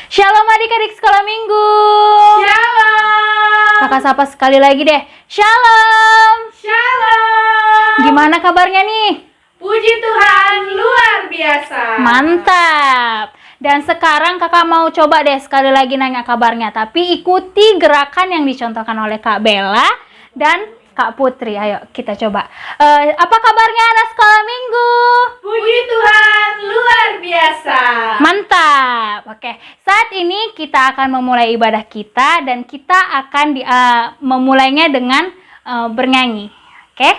Shalom adik-adik sekolah minggu. Shalom. Kakak sapa sekali lagi deh. Shalom. Shalom. Gimana kabarnya nih? Puji Tuhan, luar biasa. Mantap. Dan sekarang kakak mau coba deh sekali lagi nanya kabarnya. Tapi ikuti gerakan yang dicontohkan oleh Kak Bella dan Kak Putri. Ayo kita coba. Apa kabarnya anak sekolah minggu? Puji Tuhan, luar biasa. Mantap. Oke, saat ini kita akan memulai ibadah kita dan kita akan memulainya dengan bernyanyi. Oke?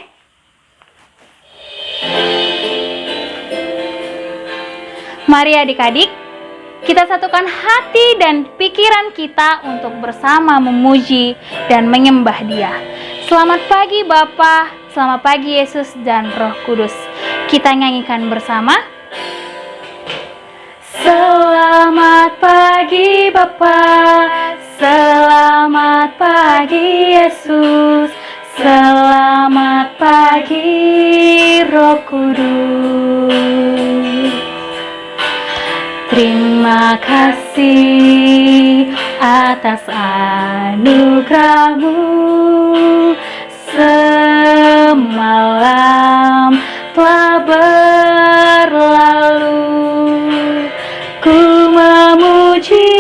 Mari adik-adik, kita satukan hati dan pikiran kita untuk bersama memuji dan menyembah Dia. Selamat pagi Bapa, selamat pagi Yesus dan Roh Kudus. Kita nyanyikan bersama. Selamat pagi Bapa, selamat pagi Yesus, selamat pagi Roh Kudus. Terima kasih atas anugerah-Mu, semalam telah berlalu. Ku memuji,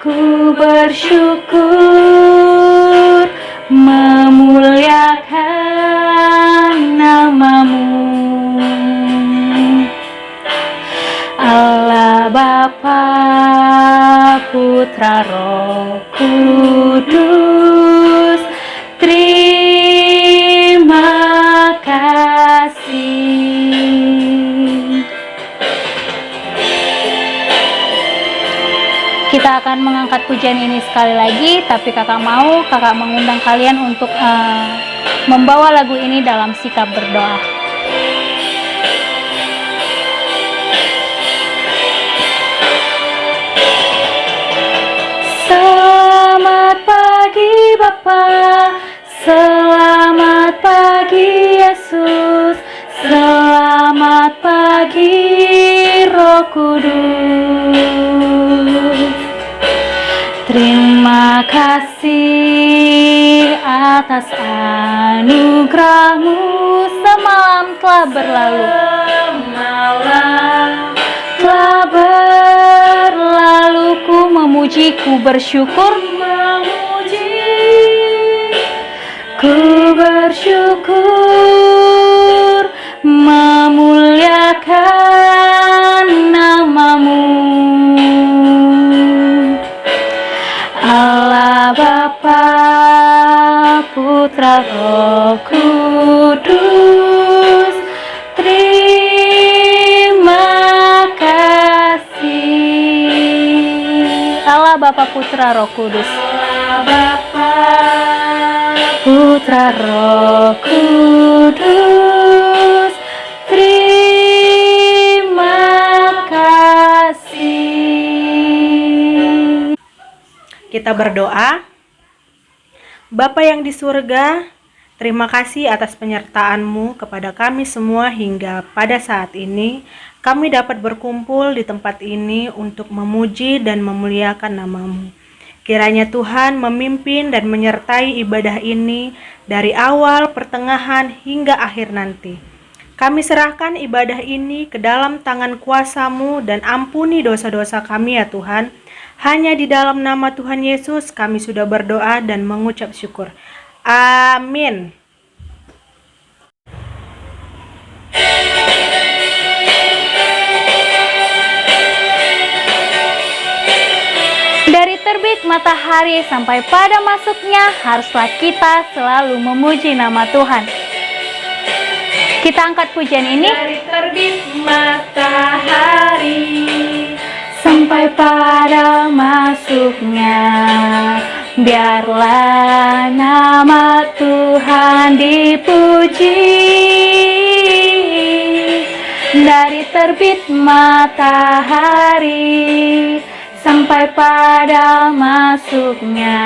ku bersyukur, memuliakan nama-Mu. Allah Bapa, Putra, Roh Kudus, terima kasih. Kita akan mengangkat pujian ini sekali lagi, tapi kakak mengundang kalian untuk membawa lagu ini dalam sikap berdoa. Selamat pagi Bapa, selamat pagi Yesus, selamat pagi Roh Kudus. Terima kasih atas anugerah-Mu, semalam telah berlalu. Semalam telah berlalu, ku memuji, ku bersyukur, ku bersyukur, memuliakan nama-Mu. Allah Bapa, Putra, Roh Kudus, terima kasih. Allah Bapa, Putra, Roh Kudus. Allah Bapa, Putra, Roh Kudus, terima kasih. Kita berdoa. Bapa yang di surga, terima kasih atas penyertaan-Mu kepada kami semua hingga pada saat ini. Kami dapat berkumpul di tempat ini untuk memuji dan memuliakan nama-Mu. Kiranya Tuhan memimpin dan menyertai ibadah ini dari awal, pertengahan, hingga akhir nanti. Kami serahkan ibadah ini ke dalam tangan kuasa-Mu dan ampuni dosa-dosa kami ya Tuhan. Hanya di dalam nama Tuhan Yesus kami sudah berdoa dan mengucap syukur. Amin. Dari terbit matahari sampai pada masuknya, haruslah kita selalu memuji nama Tuhan. Kita angkat pujian ini. Dari terbit matahari sampai pada masuknya, biarlah nama Tuhan dipuji. Dari terbit matahari sampai pada masuknya,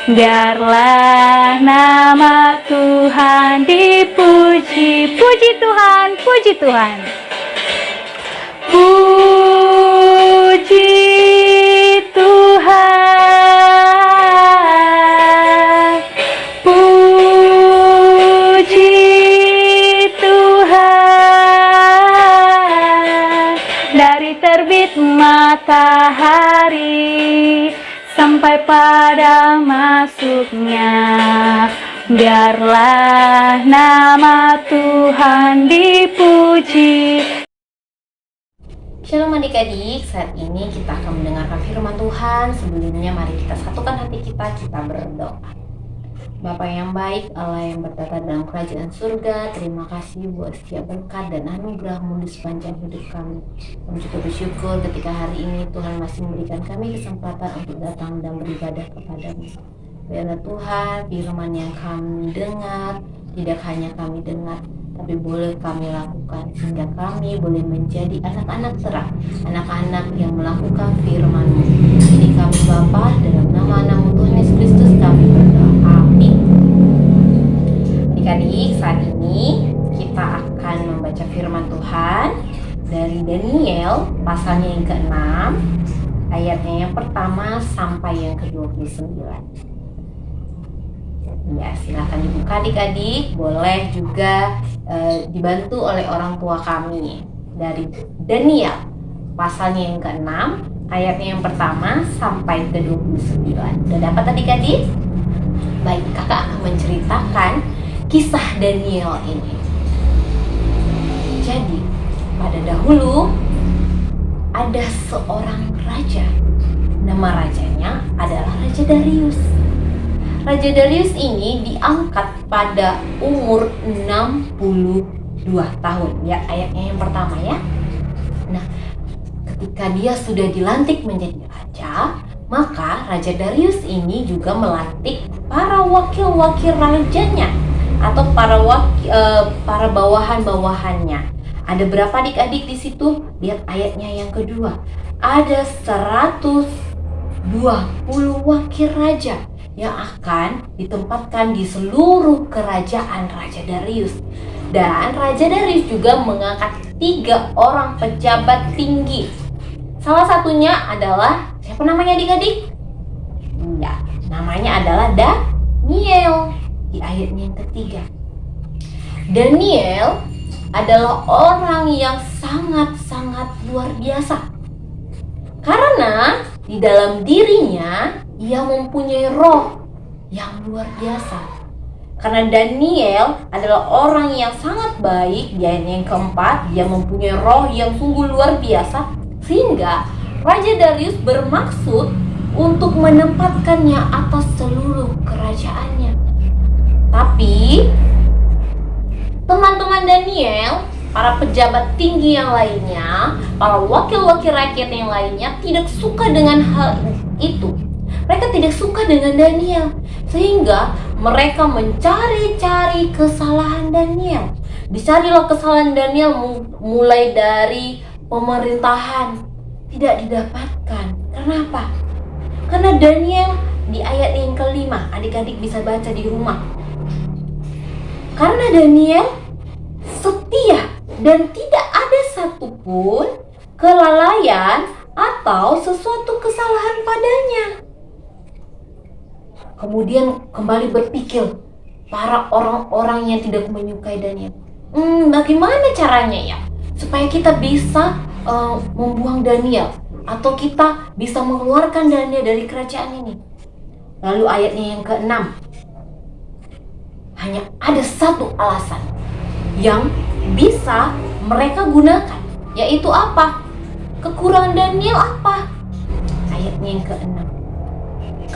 biarlah nama Tuhan dipuji. Puji Tuhan, puji Tuhan. Puji Tuhan, puji Tuhan. Dari terbit matahari sampai pada masuknya, biarlah nama Tuhan dipuji. Shalom adik-adik, saat ini kita akan mendengarkan firman Tuhan. Sebelumnya mari kita satukan hati kita berdoa. Bapa yang baik, Allah yang bertata dalam kerajaan surga, terima kasih buat setiap berkat dan anugerah-Mu di sepanjang hidup kami. Kami juga bersyukur ketika hari ini Tuhan masih memberikan kami kesempatan untuk datang dan beribadah kepada-Mu. Biarlah Tuhan, firman yang kami dengar tidak hanya kami dengar, tapi boleh kami lakukan, sehingga kami boleh menjadi anak-anak terang, anak-anak yang melakukan firman-Mu. Ini kami Bapa, dalam nama-Mu Tuhan Yesus Kristus kami berdoa. Amin. Adik-adik, saat ini kita akan membaca firman Tuhan dari Daniel pasalnya yang ke-6, ayatnya yang pertama sampai yang ke-29. Ya, silakan dibuka adik-adik. Boleh juga dibantu oleh orang tua kami. Dari Daniel pasalnya yang ke-6, ayatnya yang pertama sampai ke-29. Udah dapat adik-adik? Baik, kakak akan menceritakan kisah Daniel ini. Jadi, pada dahulu ada seorang raja. Nama rajanya adalah Raja Darius. Raja Darius ini diangkat pada umur 62 tahun. Ya, ayatnya yang pertama ya. Nah, ketika dia sudah dilantik menjadi raja, maka Raja Darius ini juga melantik para wakil-wakil rajanya atau para bawahan-bawahannya. Ada berapa adik-adik di situ? Lihat ayatnya yang kedua. Ada 120 wakil raja yang akan ditempatkan di seluruh kerajaan Raja Darius. Dan Raja Darius juga mengangkat 3 orang pejabat tinggi. Salah satunya adalah, siapa namanya adik-adik? Ya, namanya adalah Daniel. Di ayatnya yang ketiga, Daniel adalah orang yang sangat-sangat luar biasa. Karena di dalam dirinya ia mempunyai roh yang luar biasa. Karena Daniel adalah orang yang sangat baik, di ayat yang keempat, dia mempunyai roh yang sungguh luar biasa, sehingga Raja Darius bermaksud untuk menempatkannya atas seluruh kerajaannya. Tapi teman-teman Daniel, para pejabat tinggi yang lainnya, para wakil-wakil rakyat yang lainnya tidak suka dengan hal itu. Mereka tidak suka dengan Daniel, sehingga mereka mencari-cari kesalahan Daniel. Dicarilah kesalahan Daniel mulai dari pemerintahan, tidak didapatkan. Kenapa? Karena Daniel di ayat yang kelima, adik-adik bisa baca di rumah. Karena Daniel setia dan tidak ada satupun kelalaian atau sesuatu kesalahan padanya. Kemudian kembali berpikir para orang-orang yang tidak menyukai Daniel. Bagaimana caranya ya supaya kita bisa membuang Daniel, atau kita bisa mengeluarkan Daniel dari kerajaan ini? Lalu ayatnya yang ke-6, hanya ada satu alasan yang bisa mereka gunakan, yaitu apa? Kekurangan Daniel apa? Ayatnya yang ke-6,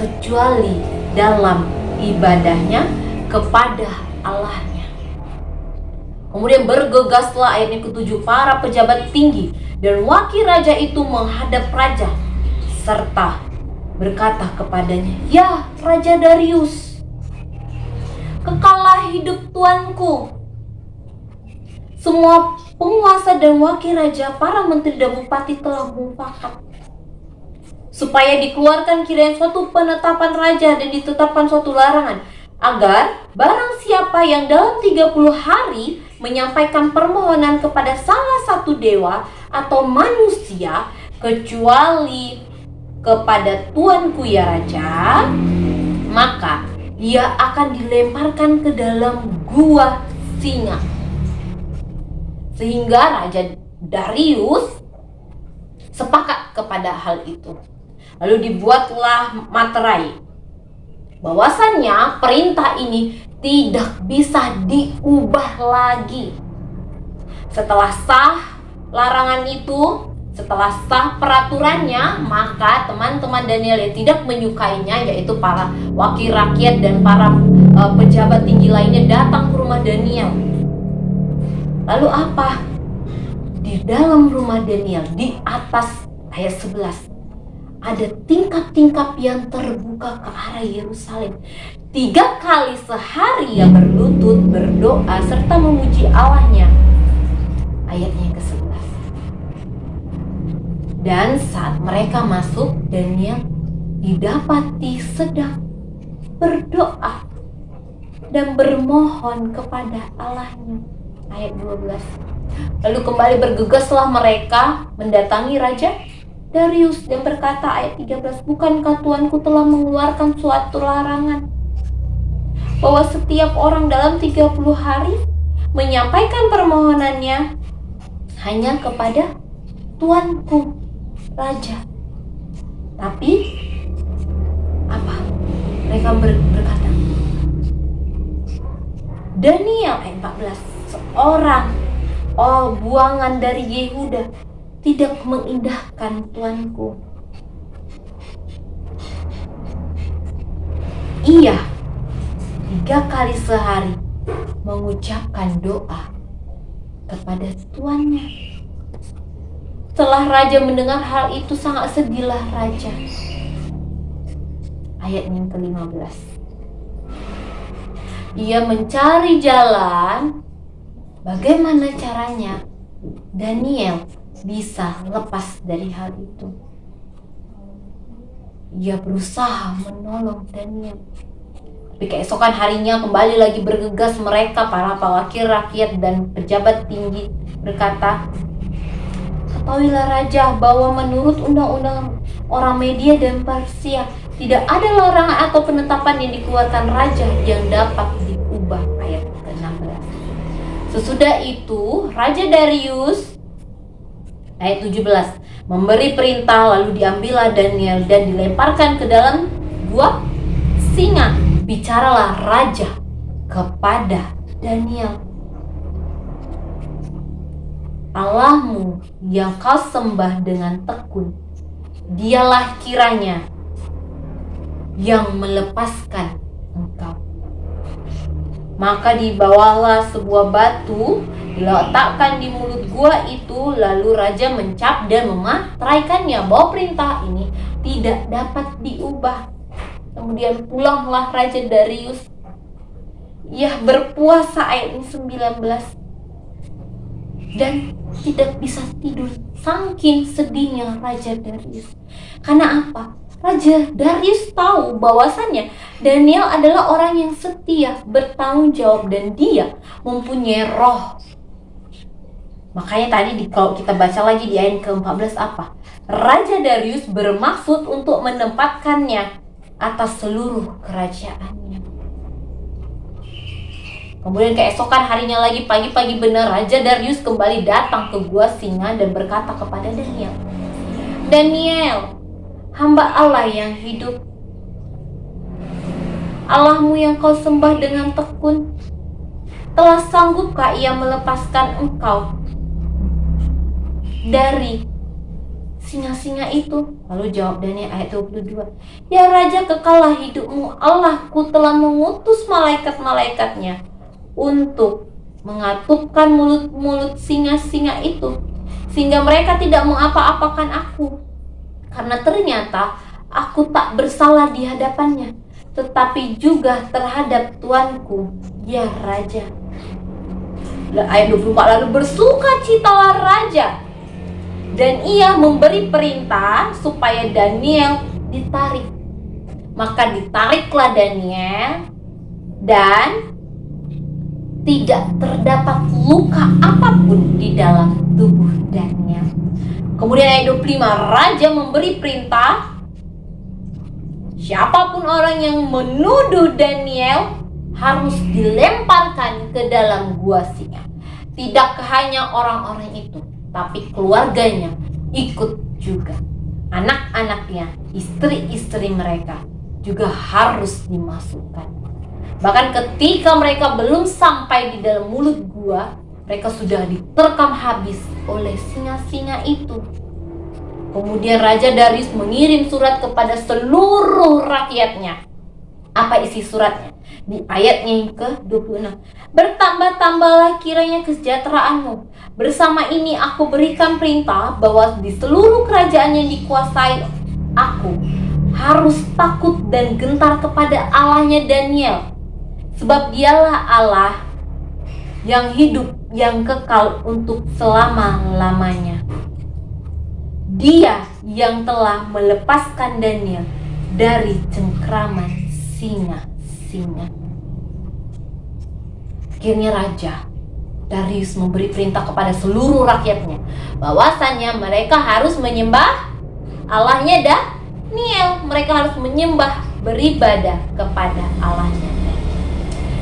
kecuali dalam ibadahnya kepada Allahnya. Kemudian bergegaslah, ayat yang ke-7, para pejabat tinggi dan wakil raja itu menghadap raja serta berkata kepadanya, "Ya Raja Darius, kekalah hidup tuanku. Semua penguasa dan wakil raja, para menteri dan bupati telah mufakat supaya dikeluarkan kiranya suatu penetapan raja dan ditetapkan suatu larangan, agar barang siapa yang dalam 30 hari menyampaikan permohonan kepada salah satu dewa atau manusia, kecuali kepada tuanku ya raja, maka ia akan dilemparkan ke dalam gua singa. Sehingga Raja Darius sepakat kepada hal itu. Lalu dibuatlah materai bahwasannya perintah ini tidak bisa diubah lagi. Setelah sah larangan itu, setelah sah peraturannya, maka teman-teman Daniel yang tidak menyukainya, yaitu para wakil rakyat dan para pejabat tinggi lainnya, datang ke rumah Daniel. Lalu apa? Di dalam rumah Daniel, di atas ayat 11, ada tingkap-tingkap yang terbuka ke arah Yerusalem. 3 kali sehari ia berlutut, berdoa, serta memuji Allahnya. Ayatnya yang ke-11. Dan saat mereka masuk, Daniel didapati sedang berdoa dan bermohon kepada Allahnya. Ayat 12. Lalu kembali bergegaslah mereka mendatangi Raja Darius dan berkata, ayat 13, bukankah tuanku telah mengeluarkan suatu larangan bahwa setiap orang dalam 30 hari menyampaikan permohonannya hanya kepada tuanku raja. Tapi apa? Mereka berkata, Daniel, ayat 14, seorang buangan dari Yehuda tidak mengindahkan tuanku. Ia 3 kali sehari mengucapkan doa kepada tuannya. Setelah raja mendengar hal itu, sangat sedihlah raja. Ayat yang ke-15. Ia mencari jalan bagaimana caranya Daniel bisa lepas dari hal itu. Ia berusaha menolong Daniel. Tapi keesokan harinya kembali lagi bergegas mereka, para wakil rakyat dan pejabat tinggi, berkata, ketahuilah raja bahwa menurut undang-undang orang Media dan Persia, tidak ada larangan atau penetapan yang dikeluarkan raja yang dapat diubah. Ayat ke-16. Sesudah itu Raja Darius, ayat 17, memberi perintah, lalu diambillah Daniel dan dilemparkan ke dalam gua singa. Bicaralah raja kepada Daniel, Allahmu yang kau sembah dengan tekun, dialah kiranya yang melepaskan engkau. Maka dibawalah sebuah batu, diletakkan di mulut gua itu, lalu raja mencap dan memateraikannya bahwa perintah ini tidak dapat diubah. Kemudian pulanglah Raja Darius. Ia berpuasa, ayat 19, dan tidak bisa tidur saking sedihnya Raja Darius. Karena apa? Raja Darius tahu bahwasannya Daniel adalah orang yang setia, bertanggung jawab, dan dia mempunyai roh. Makanya tadi kalau kita baca lagi di ayat ke-14 apa? Raja Darius bermaksud untuk menempatkannya atas seluruh kerajaannya. Kemudian keesokan harinya lagi, pagi-pagi benar, Raja Darius kembali datang ke gua singa dan berkata kepada Daniel, Daniel, hamba Allah yang hidup, Allahmu yang kau sembah dengan tekun, telah sanggupkah ia melepaskan engkau dari singa-singa itu? Lalu jawab Daniel, ayat 22, ya Raja, kekallah hidupmu, Allahku telah mengutus malaikat-malaikatnya untuk mengatupkan mulut-mulut singa-singa itu, sehingga mereka tidak mengapa-apakan aku. Karena ternyata aku tak bersalah di hadapannya, tetapi juga terhadap tuanku, ya Raja. Ayat 24, lalu bersukacitalah Raja, dan ia memberi perintah supaya Daniel ditarik. Maka ditariklah Daniel, dan tidak terdapat luka apapun di dalam tubuh Daniel. Kemudian ayat 25, raja memberi perintah, siapapun orang yang menuduh Daniel harus dilemparkan ke dalam gua singa. Tidak hanya orang-orang itu, tapi keluarganya ikut juga. Anak-anaknya, istri-istri mereka juga harus dimasukkan. Bahkan ketika mereka belum sampai di dalam mulut gua, mereka sudah diterkam habis oleh singa-singa itu. Kemudian Raja Darius mengirim surat kepada seluruh rakyatnya. Apa isi suratnya? Di ayatnya yang ke-26. Bertambah-tambahlah kiranya kesejahteraanmu. Bersama ini aku berikan perintah bahwa di seluruh kerajaan yang dikuasai aku harus takut dan gentar kepada Allahnya Daniel. Sebab dialah Allah yang hidup, yang kekal untuk selama-lamanya. Dia yang telah melepaskan Daniel dari cengkraman singa-singa. Akhirnya Raja Darius memberi perintah kepada seluruh rakyatnya bahwasannya mereka harus menyembah Allahnya Daniel. Mereka harus menyembah, beribadah kepada Allahnya Daniel.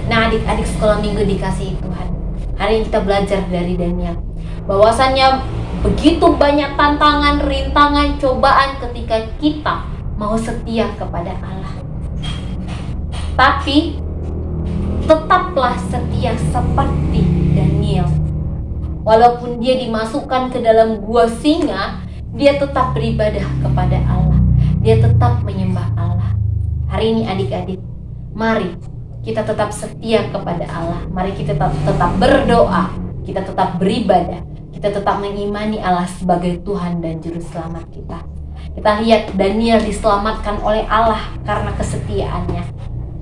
Nah, adik-adik sekolah minggu dikasihi Tuhan, hari ini kita belajar dari Daniel bahwasannya begitu banyak tantangan, rintangan, cobaan ketika kita mau setia kepada Allah. Tapi tetaplah setia seperti Daniel. Walaupun dia dimasukkan ke dalam gua singa, dia tetap beribadah kepada Allah. Dia tetap menyembah Allah. Hari ini adik-adik, mari kita tetap setia kepada Allah. Mari kita tetap berdoa, kita tetap beribadah, kita tetap mengimani Allah sebagai Tuhan dan Juru Selamat kita. Kita lihat Daniel diselamatkan oleh Allah karena kesetiaannya.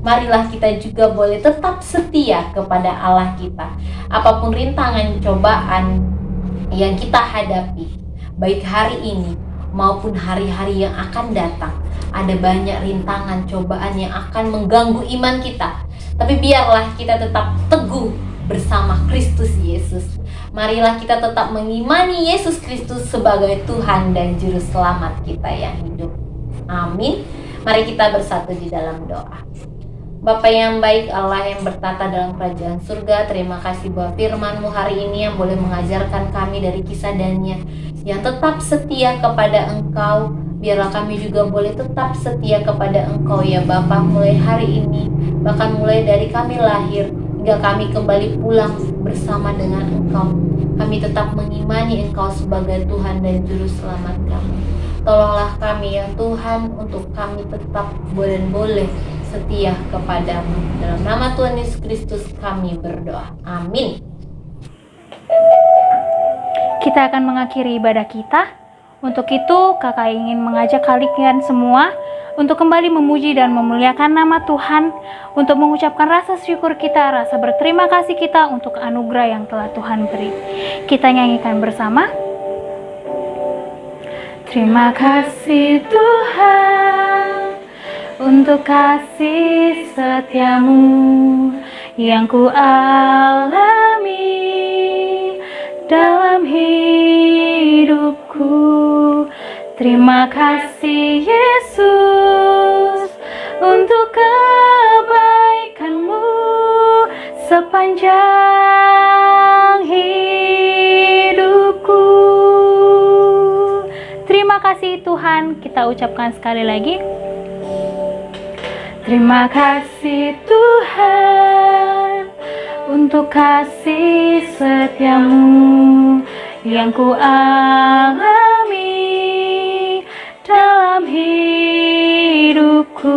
Marilah kita juga boleh tetap setia kepada Allah kita. Apapun rintangan, cobaan yang kita hadapi, baik hari ini maupun hari-hari yang akan datang, ada banyak rintangan, cobaan yang akan mengganggu iman kita. Tapi biarlah kita tetap teguh bersama Kristus Yesus. Marilah kita tetap mengimani Yesus Kristus sebagai Tuhan dan Juru Selamat kita yang hidup. Amin. Mari kita bersatu di dalam doa. Bapa yang baik, Allah yang bertata dalam kerajaan surga, terima kasih buat firman-Mu hari ini yang boleh mengajarkan kami dari kisah Daniel yang tetap setia kepada Engkau. Biarlah kami juga boleh tetap setia kepada Engkau ya Bapa, mulai hari ini, bahkan mulai dari kami lahir hingga kami kembali pulang bersama dengan Engkau. Kami tetap mengimani Engkau sebagai Tuhan dan Juru Selamat kami. Tolonglah kami ya Tuhan, untuk kami tetap boleh setia kepadamu. Dalam nama Tuhan Yesus Kristus kami berdoa. Amin. Kita akan mengakhiri ibadah kita. Untuk itu, kakak ingin mengajak kalian semua untuk kembali memuji dan memuliakan nama Tuhan, untuk mengucapkan rasa syukur kita, rasa berterima kasih kita untuk anugerah yang telah Tuhan beri. Kita nyanyikan bersama. Terima kasih Tuhan untuk kasih setiamu yang ku alami dalam hidupku. Terima kasih Yesus untuk kebaikan-Mu sepanjang hidupku. Terima kasih Tuhan, kita ucapkan sekali lagi. Terima kasih Tuhan untuk kasih setiamu yang ku alami dalam hidupku.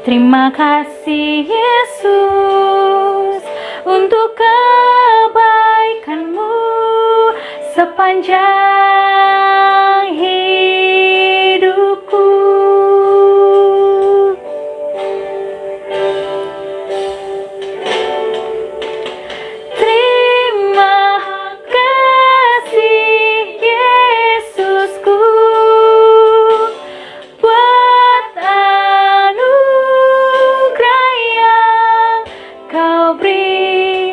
Terima kasih Yesus untuk kebaikan-Mu sepanjang hidupku. Kau beri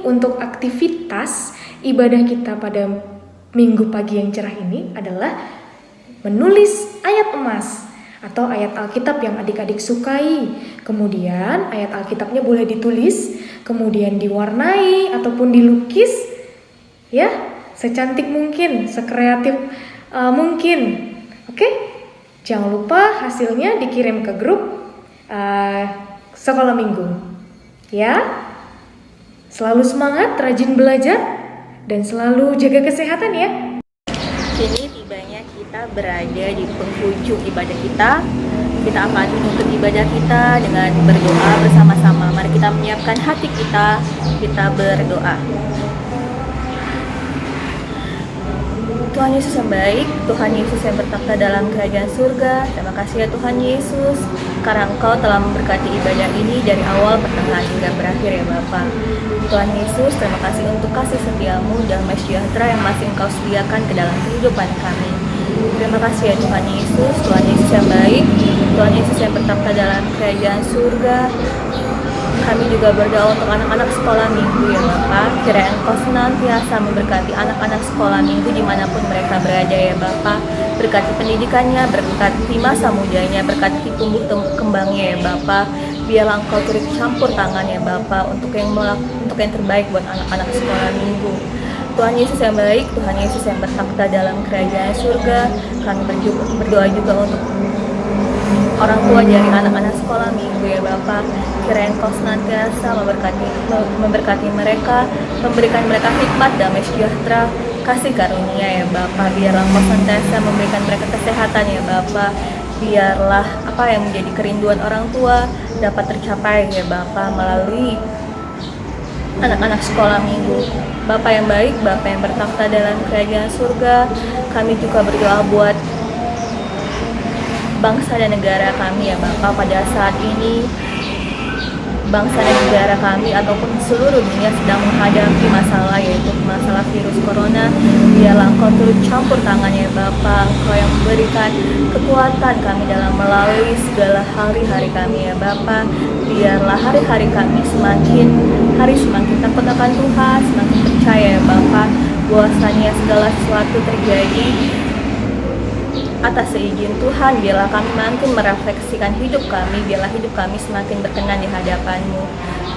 untuk aktivitas ibadah kita pada minggu pagi yang cerah ini adalah menulis ayat emas atau ayat Alkitab yang adik-adik sukai. Kemudian ayat Alkitabnya boleh ditulis, kemudian diwarnai ataupun dilukis, ya, secantik mungkin, sekreatif mungkin. Oke? Jangan lupa hasilnya dikirim ke grup sekolah minggu. Ya. Selalu semangat, rajin belajar, dan selalu jaga kesehatan ya. Kini tibanya kita berada di penghujung ibadah kita. Kita akan menutup ibadah kita dengan berdoa bersama-sama. Mari kita menyiapkan hati kita berdoa. Tuhan Yesus yang baik, Tuhan Yesus yang bertakhta dalam kerajaan surga, terima kasih ya Tuhan Yesus, karena Engkau telah memberkati ibadah ini dari awal, pertengahan, hingga berakhir ya Bapa. Tuhan Yesus, terima kasih untuk kasih setiamu dan damai sejahtera yang masih Engkau sediakan ke dalam kehidupan kami. Terima kasih ya Tuhan Yesus yang baik, Tuhan Yesus yang bertakhta dalam kerajaan surga. Kami juga berdoa untuk anak-anak sekolah minggu ya Bapa. Kiranya Engkau senantiasa memberkati anak-anak sekolah minggu dimanapun mereka berada ya Bapa. Berkati pendidikannya, berkati masa mudanya, berkati tumbuh kembangnya ya Bapa. Biarlah Engkau turut campur tangan ya Bapa untuk yang terbaik buat anak-anak sekolah minggu. Tuhan Yesus yang baik, Tuhan Yesus yang bertakhta dalam kerajaan surga. Kami berdoa juga untuk orang tua dari anak-anak sekolah minggu ya Bapa. Kiranya Engkau senantiasa memberkati mereka, memberikan mereka hikmat, damai sejahtera, kasih karunia ya Bapa. Biarlah Engkau senantiasa memberikan mereka kesehatan ya Bapa. Biarlah apa yang menjadi kerinduan orang tua dapat tercapai ya Bapa melalui anak-anak sekolah minggu. Bapa yang baik, Bapa yang bertakhta dalam kerajaan surga, kami juga berdoa buat bangsa dan negara kami ya Bapa. Pada saat ini bangsa dan negara kami ataupun seluruh dunia sedang menghadapi masalah, yaitu masalah virus corona. Biarlah Engkau turut campur tangan ya Bapa. Engkau yang memberikan kekuatan kami dalam melalui segala hari-hari kami ya Bapa. Biarlah hari-hari kami semakin takut akan Tuhan, semakin percaya ya Bapa bahwasanya segala sesuatu terjadi atas seizin Tuhan. Biarlah kami makin merefleksikan hidup kami, biarlah hidup kami semakin berkenan di hadapan-Mu.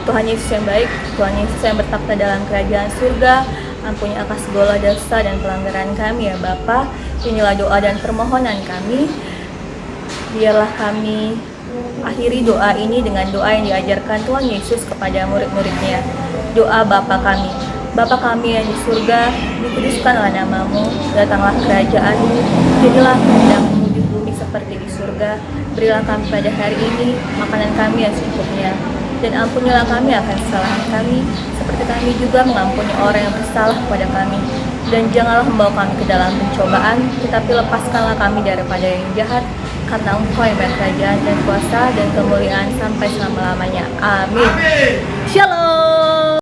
Tuhan Yesus yang baik, Tuhan Yesus yang bertakhta dalam kerajaan surga, ampuni atas segala dosa dan pelanggaran kami ya Bapa. Inilah doa dan permohonan kami. Biarlah kami akhiri doa ini dengan doa yang diajarkan Tuhan Yesus kepada murid-muridnya. Doa Bapa kami. Bapa kami yang di surga, dikuduskanlah namamu, datanglah kerajaan-Mu, jadilah kehendakmu di bumi seperti di surga. Berilah kami pada hari ini makanan kami yang secukupnya, dan ampunilah kami akan kesalahan kami, seperti kami juga mengampuni orang yang bersalah kepada kami. Dan janganlah membawa kami ke dalam pencobaan, tetapi lepaskanlah kami daripada yang jahat, karena Engkau yang berkerajaan dan kuasa dan kemuliaan sampai selama-lamanya. Amin. Shalom.